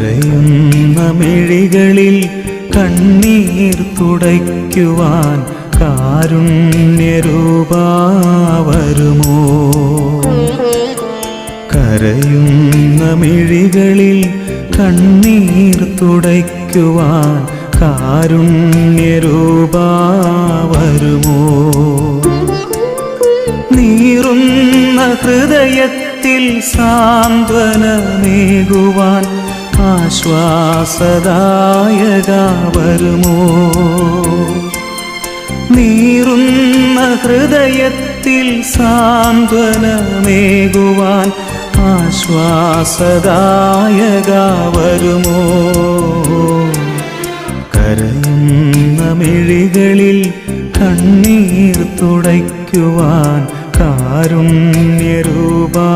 കരയുന്ന മിഴികളിൽ കണ്ണീർ തുടയ്ക്കുവാൻ കാരുണ്യരൂപാ വരുമോ? കരയുന്ന മിഴികളിൽ കണ്ണീർ തുടയ്ക്കുവാൻ കാരുണ്യരൂപാ വരുമോ? നീറുന്ന ഹൃദയത്തിൽ സാന്ത്വനമേകുവാൻ ആശ്വാസദായക വരുമോ? നീറുന്ന ഹൃദയത്തിൽ സാന്ത്വനമേകുവാൻ ആശ്വാസദായക വരുമോ? കരയുന്ന മിഴികളിൽ കണ്ണീർ തുടയ്ക്കുവാൻ കാരുണ്യരൂപാ